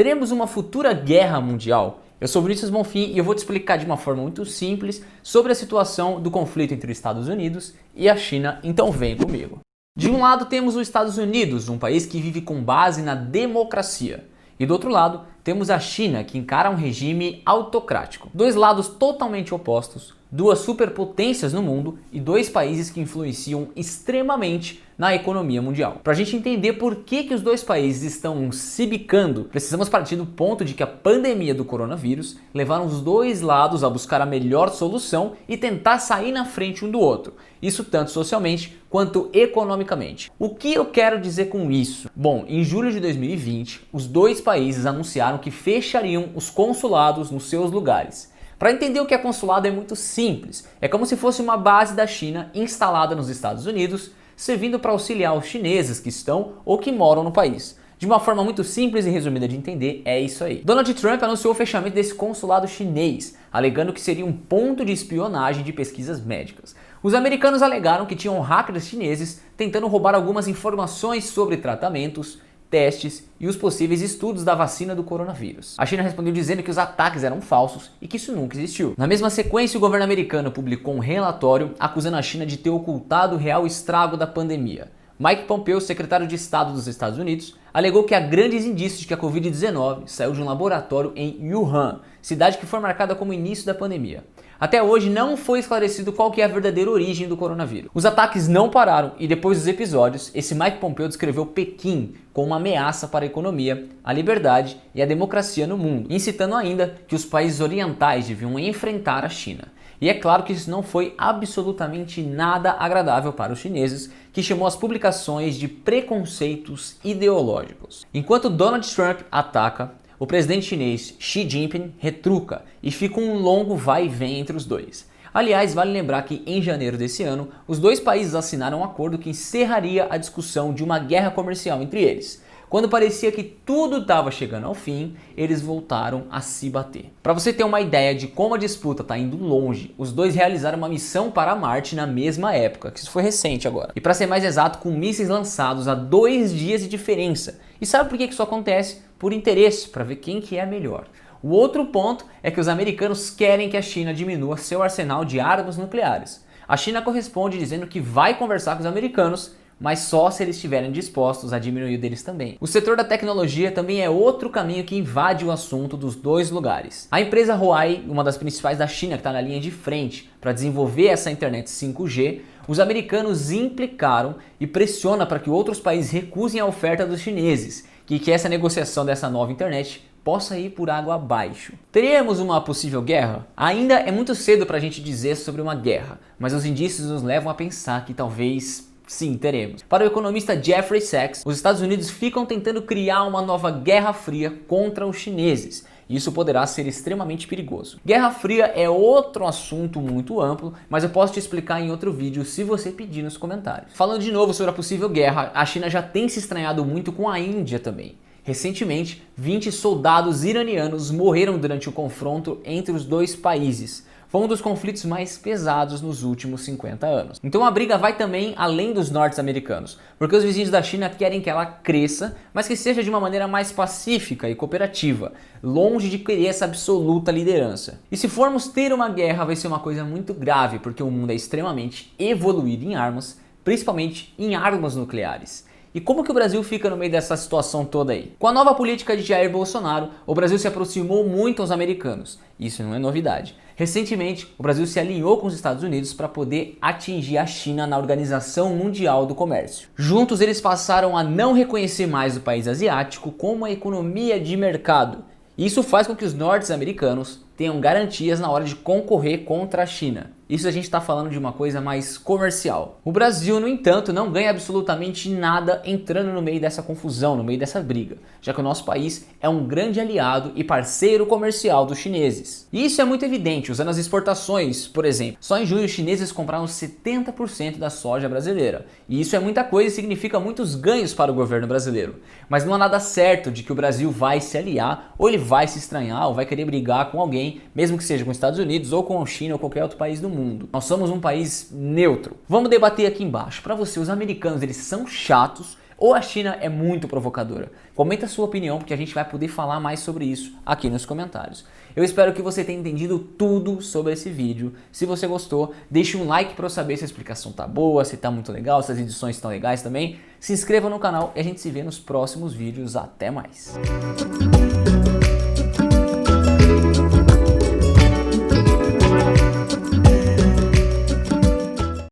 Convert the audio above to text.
Teremos uma futura guerra mundial? Eu sou Vinícius Bonfim e eu vou te explicar de uma forma muito simples sobre a situação do conflito entre os Estados Unidos e a China, então vem comigo. De um lado temos os Estados Unidos, um país que vive com base na democracia. E do outro lado temos a China, que encara um regime autocrático. Dois lados totalmente opostos, duas superpotências no mundo e dois países que influenciam extremamente na economia mundial. Para a gente entender por que os dois países estão se bicando, precisamos partir do ponto de que a pandemia do coronavírus levaram os dois lados a buscar a melhor solução e tentar sair na frente um do outro. Isso tanto socialmente quanto economicamente. O que eu quero dizer com isso? Bom, em julho de 2020, os dois países anunciaram que fechariam os consulados nos seus lugares. Para entender o que é consulado é muito simples. É como se fosse uma base da China instalada nos Estados Unidos, servindo para auxiliar os chineses que estão ou que moram no país. De uma forma muito simples e resumida de entender, é isso aí. Donald Trump anunciou o fechamento desse consulado chinês, alegando que seria um ponto de espionagem de pesquisas médicas. Os americanos alegaram que tinham hackers chineses tentando roubar algumas informações sobre tratamentos, testes e os possíveis estudos da vacina do coronavírus. A China respondeu dizendo que os ataques eram falsos e que isso nunca existiu. Na mesma sequência, o governo americano publicou um relatório acusando a China de ter ocultado o real estrago da pandemia. Mike Pompeo, secretário de Estado dos Estados Unidos, alegou que há grandes indícios de que a Covid-19 saiu de um laboratório em Wuhan, cidade que foi marcada como início da pandemia. Até hoje não foi esclarecido qual que é a verdadeira origem do coronavírus. Os ataques não pararam e depois dos episódios, esse Mike Pompeo descreveu Pequim como uma ameaça para a economia, a liberdade e a democracia no mundo, incitando ainda que os países orientais deviam enfrentar a China. E é claro que isso não foi absolutamente nada agradável para os chineses, que chamou as publicações de preconceitos ideológicos. Enquanto Donald Trump ataca, o presidente chinês Xi Jinping retruca e fica um longo vai e vem entre os dois. Aliás, vale lembrar que em janeiro desse ano, os dois países assinaram um acordo que encerraria a discussão de uma guerra comercial entre eles. Quando parecia que tudo estava chegando ao fim, eles voltaram a se bater. Para você ter uma ideia de como a disputa está indo longe, os dois realizaram uma missão para Marte na mesma época, que isso foi recente agora. E para ser mais exato, com mísseis lançados a 2 dias de diferença. E sabe por que isso acontece? Por interesse, para ver quem que é melhor. O outro ponto é que os americanos querem que a China diminua seu arsenal de armas nucleares. A China corresponde dizendo que vai conversar com os americanos, mas só se eles estiverem dispostos a diminuir o deles também. O setor da tecnologia também é outro caminho que invade o assunto dos dois lugares. A empresa Huawei, uma das principais da China, que está na linha de frente para desenvolver essa internet 5G, os americanos implicaram e pressionam para que outros países recusem a oferta dos chineses, que essa negociação dessa nova internet possa ir por água abaixo. Teremos uma possível guerra? Ainda é muito cedo para a gente dizer sobre uma guerra, mas os indícios nos levam a pensar que talvez sim, teremos. Para o economista Jeffrey Sachs, os Estados Unidos ficam tentando criar uma nova guerra fria contra os chineses. Isso poderá ser extremamente perigoso. Guerra Fria é outro assunto muito amplo, mas eu posso te explicar em outro vídeo se você pedir nos comentários. Falando de novo sobre a possível guerra, a China já tem se estranhado muito com a Índia também. Recentemente, 20 soldados iranianos morreram durante o confronto entre os dois países. Foi um dos conflitos mais pesados nos últimos 50 anos. Então a briga vai também além dos norte-americanos, porque os vizinhos da China querem que ela cresça, mas que seja de uma maneira mais pacífica e cooperativa, longe de querer essa absoluta liderança. E se formos ter uma guerra, vai ser uma coisa muito grave, porque o mundo é extremamente evoluído em armas, principalmente em armas nucleares. E como que o Brasil fica no meio dessa situação toda aí? Com a nova política de Jair Bolsonaro, o Brasil se aproximou muito aos americanos. Isso não é novidade. Recentemente, o Brasil se alinhou com os Estados Unidos para poder atingir a China na Organização Mundial do Comércio. Juntos, eles passaram a não reconhecer mais o país asiático como uma economia de mercado. Isso faz com que os norte-americanos tenham garantias na hora de concorrer contra a China. Isso a gente está falando de uma coisa mais comercial. O Brasil, no entanto, não ganha absolutamente nada entrando no meio dessa confusão, no meio dessa briga, já que o nosso país é um grande aliado e parceiro comercial dos chineses. E isso é muito evidente usando as exportações, por exemplo. Só em junho os chineses compraram 70% da soja brasileira. E isso é muita coisa e significa muitos ganhos para o governo brasileiro. Mas não há nada certo de que o Brasil vai se aliar, ou ele vai se estranhar, ou vai querer brigar com alguém, mesmo que seja com os Estados Unidos, ou com a China, ou qualquer outro país do mundo. Nós somos um país neutro. Vamos debater aqui embaixo. Para você, os americanos, eles são chatos ou a China é muito provocadora? Comenta a sua opinião, porque a gente vai poder falar mais sobre isso aqui nos comentários. Eu espero que você tenha entendido tudo sobre esse vídeo. Se você gostou, deixe um like para eu saber se a explicação tá boa, se tá muito legal, se as edições estão legais também. Se inscreva no canal e a gente se vê nos próximos vídeos. Até mais!